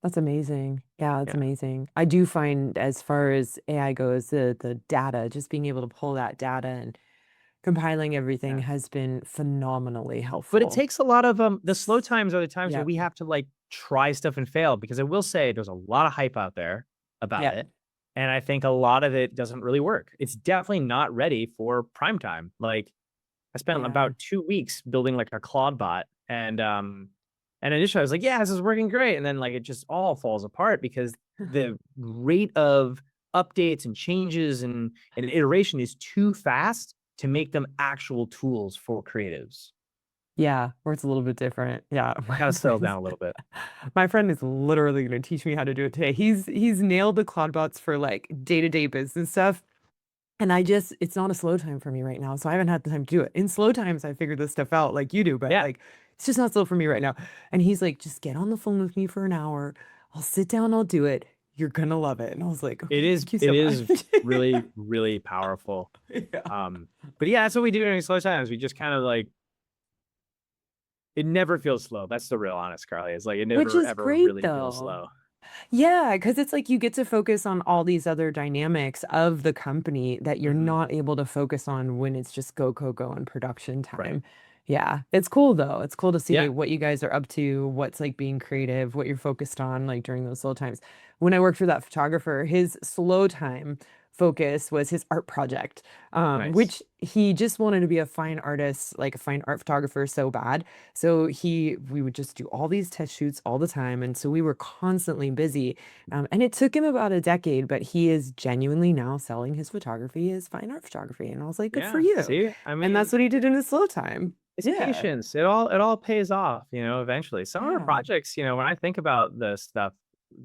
That's amazing. Yeah, that's Yeah. amazing. I do find as far as AI goes, the data, just being able to pull that data and compiling everything Yeah. has been phenomenally But it helpful. takes a lot of the slow times are the times Yeah. where we have to like try stuff and fail, because I will say there's a lot of hype out there about Yeah. it. And I think a lot of it doesn't really work. It's definitely not ready for prime time. Like I spent Yeah. about 2 weeks building like a Claude bot, and initially I was like, yeah, this is working great. And then like it just all falls apart because the rate of updates and changes and iteration is too fast to make them actual tools for creatives. Yeah, where it's a little bit different. Yeah. Gotta settle down a little bit. My friend is literally gonna teach me how to do it today. He's nailed the Cloudbots for like day-to-day business stuff. And it's not a slow time for me right now. So I haven't had the time to do it. In slow times, I figure this stuff out like you do, but Yeah. like it's just not slow for me right now. And he's like, just get on the phone with me for an hour. I'll sit down, I'll do it. You're gonna love it. And I was like, It okay, is thank you so much. really, really powerful. Yeah. But yeah, that's what we do during slow times. We just kind of like it never feels slow. That's the real honest, Carly. It's like it Which never is ever great really feels though. slow. Yeah, because it's like you get to focus on all these other dynamics of the company that you're Mhm. not able to focus on when it's just go, go, go in production Right. time. Yeah, it's cool though. It's cool to see Yeah. what you guys are up to, what's like being creative, what you're focused on like during those slow times. When I worked for that photographer, his slow time focus was his art project, Nice. which he just wanted to be a fine artist, like a fine art photographer so bad. So we would just do all these test shoots all the time. And so we were constantly busy. And it took him about a decade, but he is genuinely now selling his photography as fine art photography. And I was like, good for Yeah. you. See, I And mean, that's what he did in his slow time. it's Yeah. patience. It all pays off, eventually. Some of our Yeah. projects, when I think about the stuff,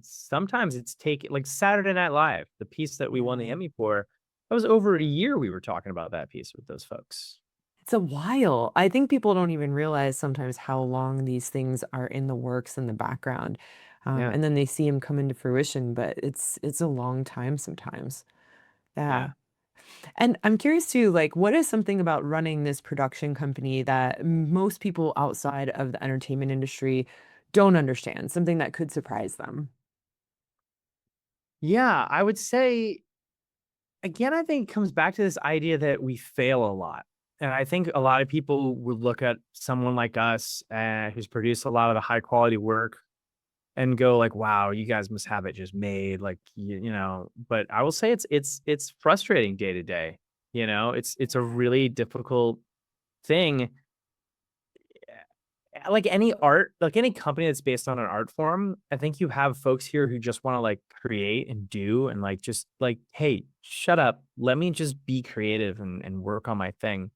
sometimes it's taking like Saturday Night Live, the piece that we won the Yeah. Emmy for. That was over a year we were talking about that piece with those folks. It's a while. I think people don't even realize sometimes how long these things are in the works in the background. Yeah. And then they see them come into fruition, but it's a long time sometimes. Yeah. Yeah. And I'm curious too, like, what is something about running this production company that most people outside of the entertainment industry don't understand? Something that could surprise them. Yeah, I would say again, I think it comes back to this idea that we fail a lot. And I think a lot of people would look at someone like us who's produced a lot of the high quality work and go like, wow, you guys must have it just made, like, but I will say it's frustrating day to day. It's a really difficult thing. Like any art, like any company that's based on an art form, I think you have folks here who just want to like create and do and like just like, hey, shut up. Let me just be creative and work on my thing.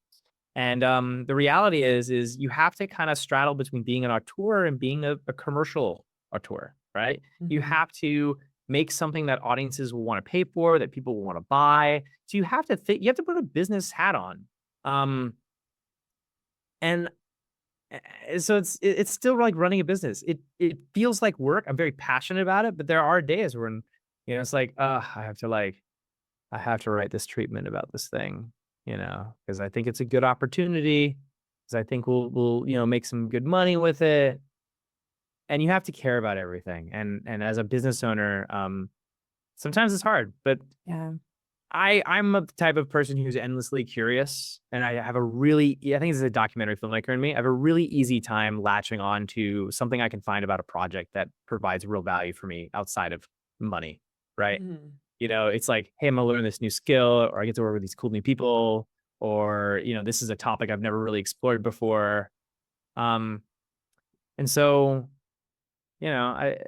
And the reality is you have to kind of straddle between being an auteur and being a commercial auteur, right? You Mhm. have to make something that audiences will want to pay for, that people will want to buy. So you have to put a business hat on. And So it's still like running a business. It feels like work. I'm very passionate about it, but there are days when, it's like, I have to write this treatment about this thing, because I think it's a good opportunity, because I think we'll make some good money with it. And you have to care about everything. And as a business owner, sometimes it's hard, but Yeah. I'm a type of person who's endlessly curious, and I think this is a documentary filmmaker in me. I have a really easy time latching on to something I can find about a project that provides real value for me outside of money, right? Mhm. It's like, hey, I'm gonna learn this new skill, or I get to work with these cool new people, or this is a topic I've never really explored before. Um, and so, you know, I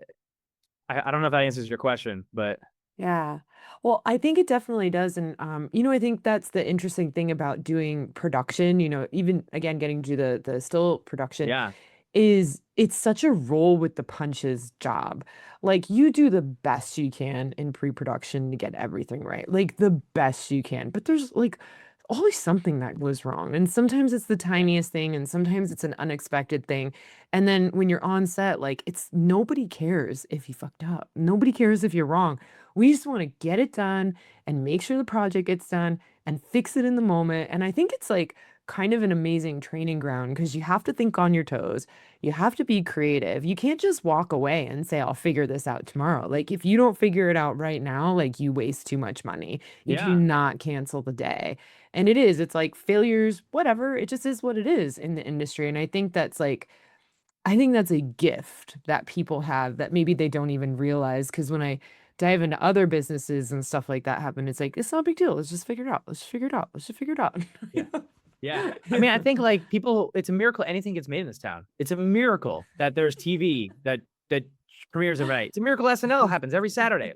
I don't know if that answers your question, but Yeah. Well, I think it definitely does. And, I think that's the interesting thing about doing production, even again, getting to the still production yeah, is it's such a roll with the punches job. Like you do the best you can in pre-production to get everything right. Like the best you can. But there's like always something that goes wrong. And sometimes it's the tiniest thing and sometimes it's an unexpected thing. And then when you're on set, like it's nobody cares if you fucked up. Nobody cares if you're wrong. We just want to get it done and make sure the project gets done and fix it in the moment. And I think it's like kind of an amazing training ground because you have to think on your toes. You have to be creative. You can't just walk away and say, I'll figure this out tomorrow. Like, if you don't figure it out right now, like, you waste too much money. You yeah, cannot cancel the day. And it's like failures, whatever. It just is what it is in the industry. And I think that's a gift that people have that maybe they don't even realize. Because when I dive into other businesses and stuff like that happen, it's like, it's not a big deal. Let's just figure it out. Let's just figure it out. Let's just figure it out. yeah. Yeah. I mean, I think like people, it's a miracle anything gets made in this town. It's a miracle that there's TV that premieres every night. It's a miracle SNL happens every Saturday.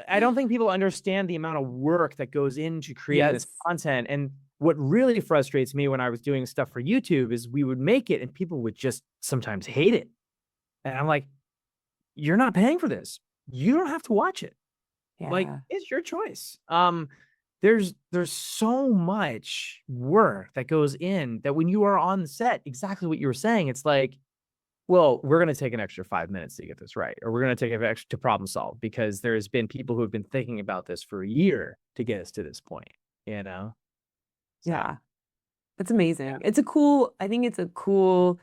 I don't think people understand the amount of work that goes into creating this Yes. content. And what really frustrates me when I was doing stuff for YouTube is we would make it and people would just sometimes hate it. And I'm like, you're not paying for this. You don't have to watch it. Like, Yeah. it's your choice. There's so much work that goes in that when you are on the set, exactly what you were saying, it's like, well, we're going to take an extra 5 minutes to get this right, or we're going to take an extra to problem solve because there's been people who have been thinking about this for a year to get us to this point, you know? So, Yeah. That's yeah, amazing. I think it's a cool,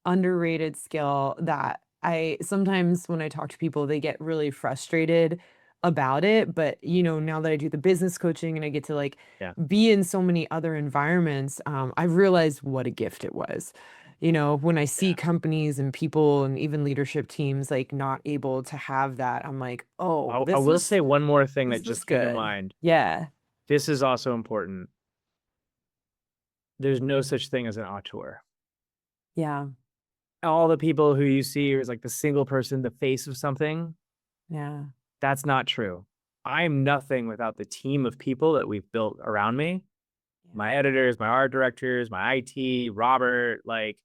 underrated skill that I sometimes when I talk to people, they get really frustrated about it. But, now that I do the business coaching and I get to like yeah, be in so many other environments, I realized what a gift it was. When I see yeah. companies and people and even leadership teams like not able to have that, I'm like, oh, I will say one more thing that this just was came to good. mind. Yeah. This is also important. There's no such thing as an auteur. Yeah. All the people who you see is like the single person, the face of something. Yeah. That's not true. I'm nothing without the team of people that we've built around me. Yeah. My editors, my art directors, my IT, Robert, like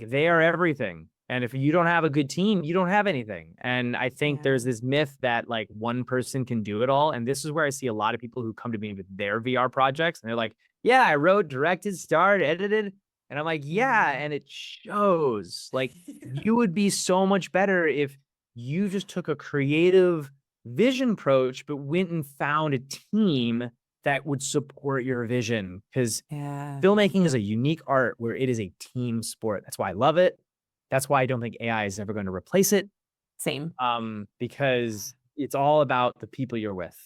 they are everything. And if you don't have a good team, you don't have anything. And I think Yeah. there's this myth that like one person can do it all. And this is where I see a lot of people who come to me with their VR projects and they're like, yeah, I wrote, directed, starred, edited. And I'm like, yeah, Yeah. and it shows. Like you would be so much better if you just took a creative vision approach, but went and found a team that would support your vision. Because Yeah. filmmaking is a unique art where it is a team sport. That's why I love it. That's why I don't think AI is ever going to replace it. Same. Because it's all about the people you're with.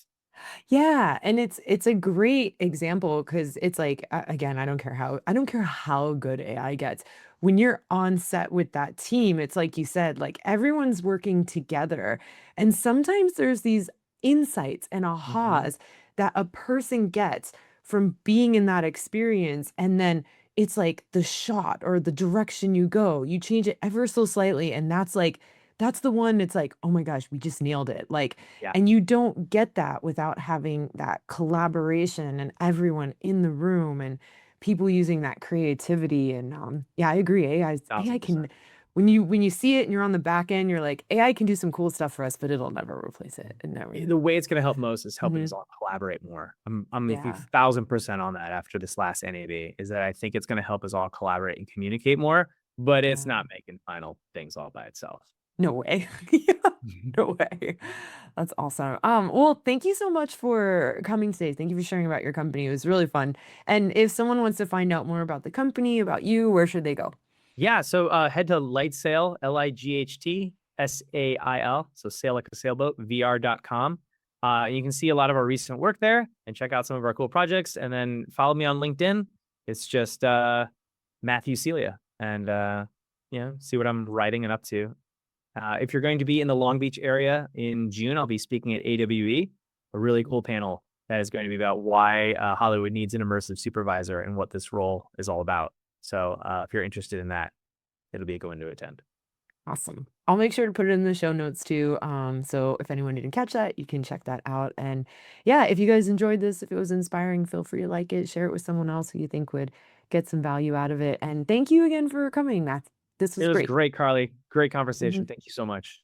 Yeah, and it's a great example because it's like again, I don't care how good AI gets. When you're on set with that team, it's like you said, like everyone's working together. And sometimes there's these insights and Mhm. ahas that a person gets from being in that experience. And then it's like the shot or the direction you go, you change it ever so slightly. And that's the one it's like, oh my gosh, we just nailed it. Like, Yeah, and you don't get that without having that collaboration and everyone in the room and people using that creativity. And yeah, I agree. AI can 1000%. when you see it and you're on the back end, you're like, AI can do some cool stuff for us, but it'll never replace it. It never. The way it's going to help most is helping Mhm. us all collaborate more. I'm Yeah. 1,000% on that after this last NAB, is that I think it's going to help us all collaborate and communicate more, but it's Yeah. not making final things all by itself. No way. Yeah, no way. That's awesome. Well, thank you so much for coming today. Thank you for sharing about your company. It was really fun. And if someone wants to find out more about the company, about you, where should they go? Yeah, so head to LightSail, LIGHTSAIL, so sail like a sailboat, VR.com. You can see a lot of our recent work there and check out some of our cool projects. And then follow me on LinkedIn. It's just Matthew Celia, and see what I'm writing and up to. If you're going to be in the Long Beach area in June, I'll be speaking at AWE, a really cool panel that is going to be about why Hollywood needs an immersive supervisor and what this role is all about. So if you're interested in that, it'll be a good one to attend. Awesome. I'll make sure to put it in the show notes too. So if anyone didn't catch that, you can check that out. And yeah, if you guys enjoyed this, if it was inspiring, feel free to like it, share it with someone else who you think would get some value out of it. And thank you again for coming, Matt. This was It was great. great, Carly. Great conversation. Mhm. Thank you so much.